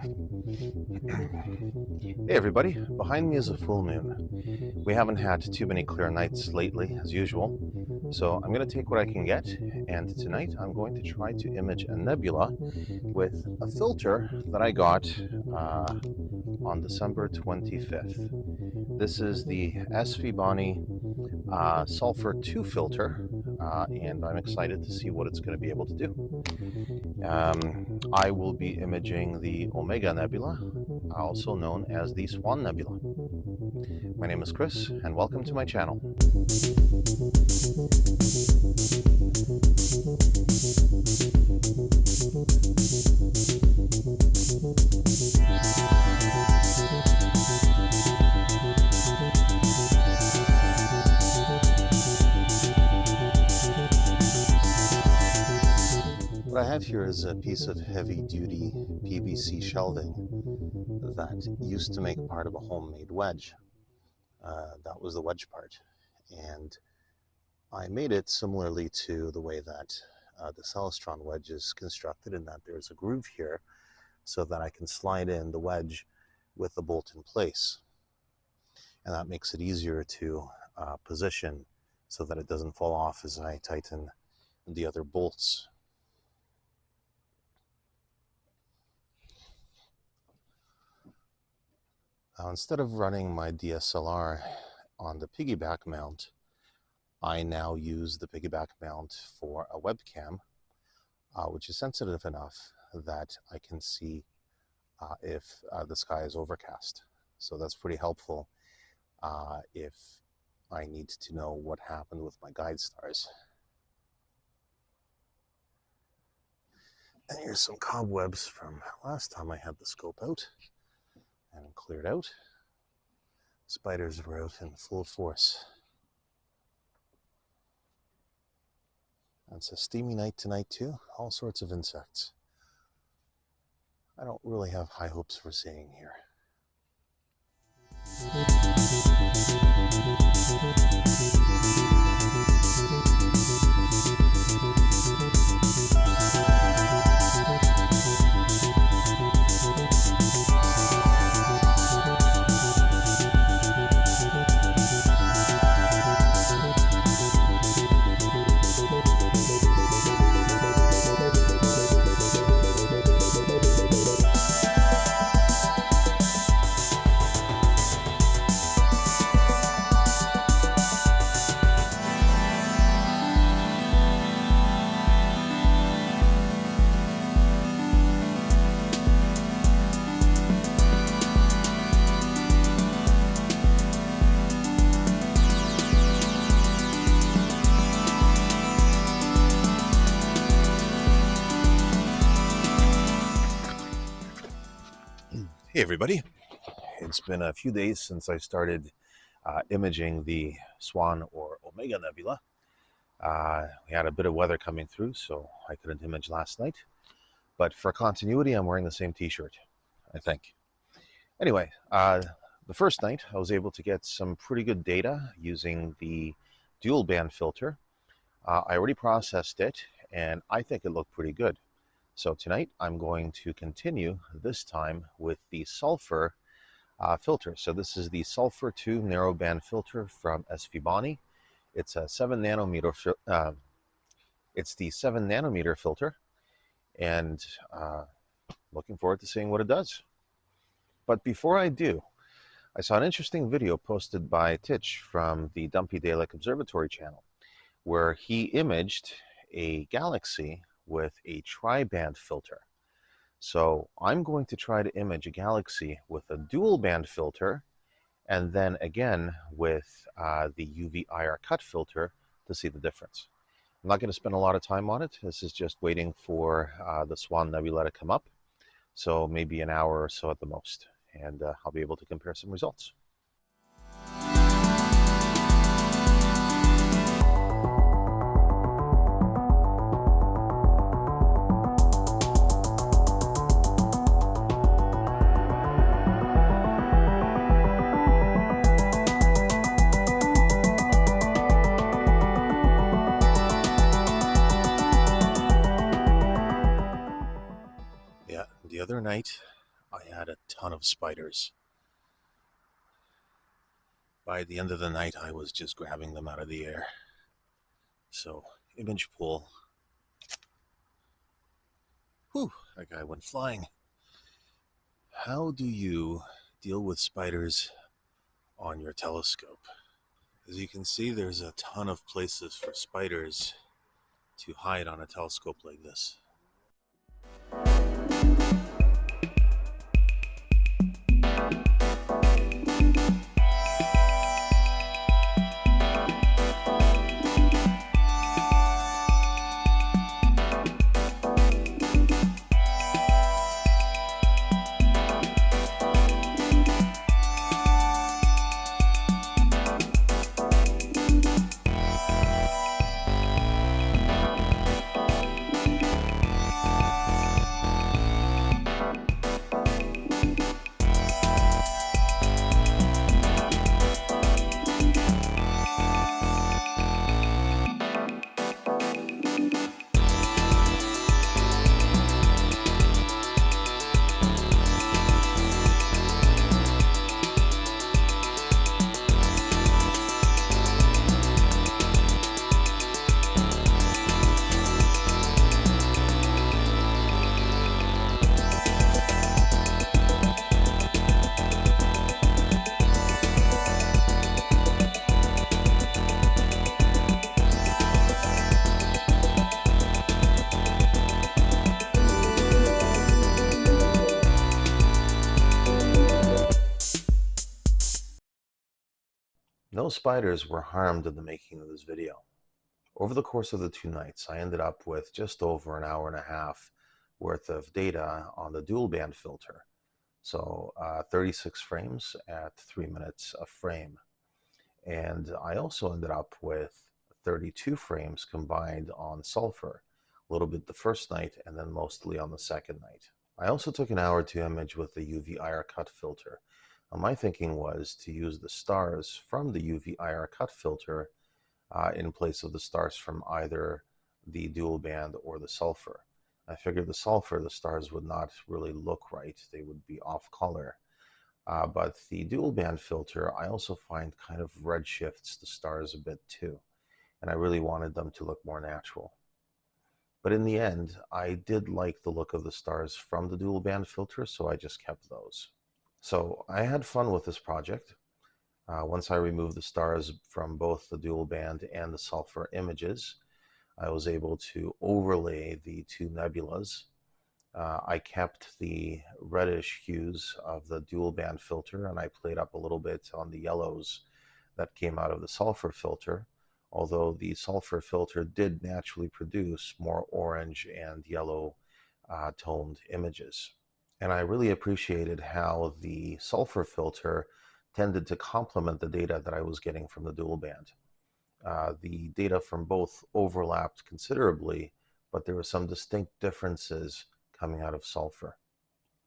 Hey everybody, behind me is a full moon. We haven't had too many clear nights lately, as usual, so I'm going to take what I can get, and tonight I'm going to try to image a nebula with a filter that I got on December 25th. This is the SVBony Sulfur 2 filter, and I'm excited to see what it's going to be able to do. I will be imaging the Omega Nebula, also known as the Swan Nebula. My name is Chris, and welcome to my channel. What I have here is a piece of heavy-duty PVC shelving that used to make part of a homemade wedge. That was the wedge part, and I made it similarly to the way that the Celestron wedge is constructed, in that there's a groove here so that I can slide in the wedge with the bolt in place, and that makes it easier to position so that it doesn't fall off as I tighten the other bolts. Instead of running my DSLR on the Piggyback mount, I now use the Piggyback mount for a webcam, which is sensitive enough that I can see if the sky is overcast. So that's pretty helpful if I need to know what happened with my guide stars. And here's some cobwebs from last time I had the scope out and cleared out. Spiders were out in full force. And it's a steamy night tonight too. All sorts of insects. I don't really have high hopes for seeing here. Hey everybody, it's been a few days since I started imaging the Swan or Omega Nebula. We had a bit of weather coming through, so I couldn't image last night. But for continuity, I'm wearing the same t-shirt, I think. Anyway, the first night I was able to get some pretty good data using the dual band filter. I already processed it, and I think it looked pretty good. So tonight I'm going to continue, this time with the Sulfur filter. So this is the Sulfur 2 narrow band filter from SVBony. It's a 7 nanometer. It's the 7 nanometer filter, and looking forward to seeing what it does. But before I do, I saw an interesting video posted by Titch from the Dumpy Dalek Observatory channel, where he imaged a galaxy with a tri-band filter. So I'm going to try to image a galaxy with a dual band filter, and then again with the UV IR cut filter to see the difference. I'm not going to spend a lot of time on it. This is just waiting for the Swan Nebula to come up, so maybe an hour or so at the most, and I'll be able to compare some results. The other night I had a ton of spiders. By the end of the night, I was just grabbing them out of the air. So, image pool. Whew, that guy went flying. How do you deal with spiders on your telescope? As you can see, there's a ton of places for spiders to hide on a telescope like this. No spiders were harmed in the making of this video. Over the course of the 2 nights, I ended up with just over an hour and a half worth of data on the dual band filter. So 36 frames at 3 minutes a frame. And I also ended up with 32 frames combined on Sulfur, a little bit the first night and then mostly on the second night. I also took an hour to image with the UV IR cut filter. My thinking was to use the stars from the UV IR cut filter in place of the stars from either the dual band or the Sulfur. I figured the Sulfur, the stars would not really look right. They would be off color. But the dual band filter, I also find kind of redshifts the stars a bit too. And I really wanted them to look more natural. But in the end, I did like the look of the stars from the dual band filter, so I just kept those. So I had fun with this project. Once I removed the stars from both the dual band and the Sulfur images, I was able to overlay the 2 nebulas. I kept the reddish hues of the dual band filter, and I played up a little bit on the yellows that came out of the Sulfur filter, although the Sulfur filter did naturally produce more orange and yellow toned images. And I really appreciated how the Sulfur filter tended to complement the data that I was getting from the dual band. The data from both overlapped considerably, but there were some distinct differences coming out of Sulfur.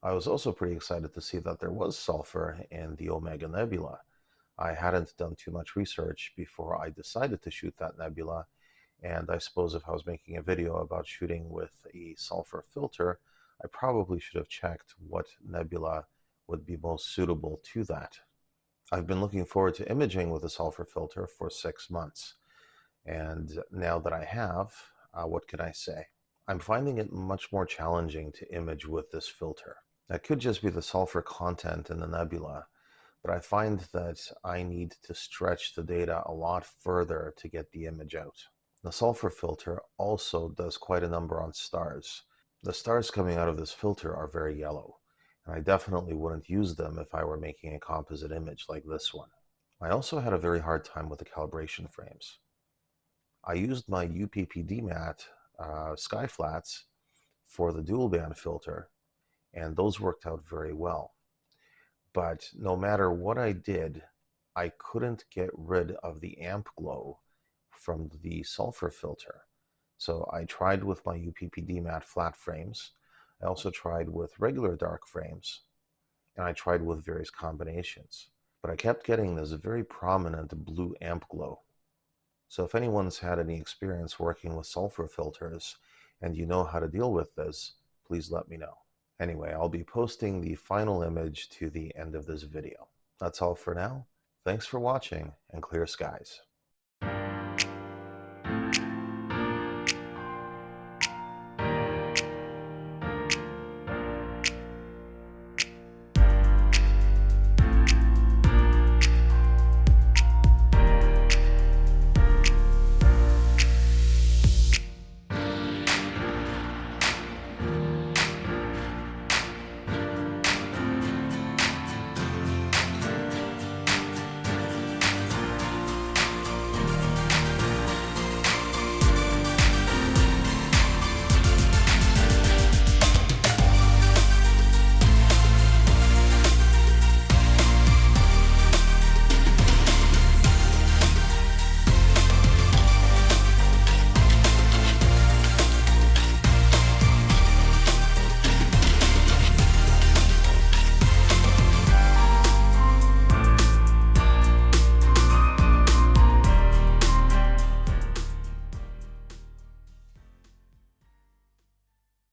I was also pretty excited to see that there was Sulfur in the Omega Nebula. I hadn't done too much research before I decided to shoot that nebula, and I suppose if I was making a video about shooting with a Sulfur filter, I probably should have checked what nebula would be most suitable to that. I've been looking forward to imaging with a Sulfur filter for 6 months, and now that I have, what can I say? I'm finding it much more challenging to image with this filter. That could just be the Sulfur content in the nebula, but I find that I need to stretch the data a lot further to get the image out. The Sulfur filter also does quite a number on stars. The stars coming out of this filter are very yellow, and I definitely wouldn't use them if I were making a composite image like this one. I also had a very hard time with the calibration frames. I used my UPPD mat sky flats for the dual band filter, and those worked out very well. But no matter what I did, I couldn't get rid of the amp glow from the Sulfur filter. So I tried with my UPPD mat flat frames. I also tried with regular dark frames, and I tried with various combinations. But I kept getting this very prominent blue amp glow. So if anyone's had any experience working with Sulfur filters and you know how to deal with this, please let me know. Anyway, I'll be posting the final image to the end of this video. That's all for now. Thanks for watching, and clear skies.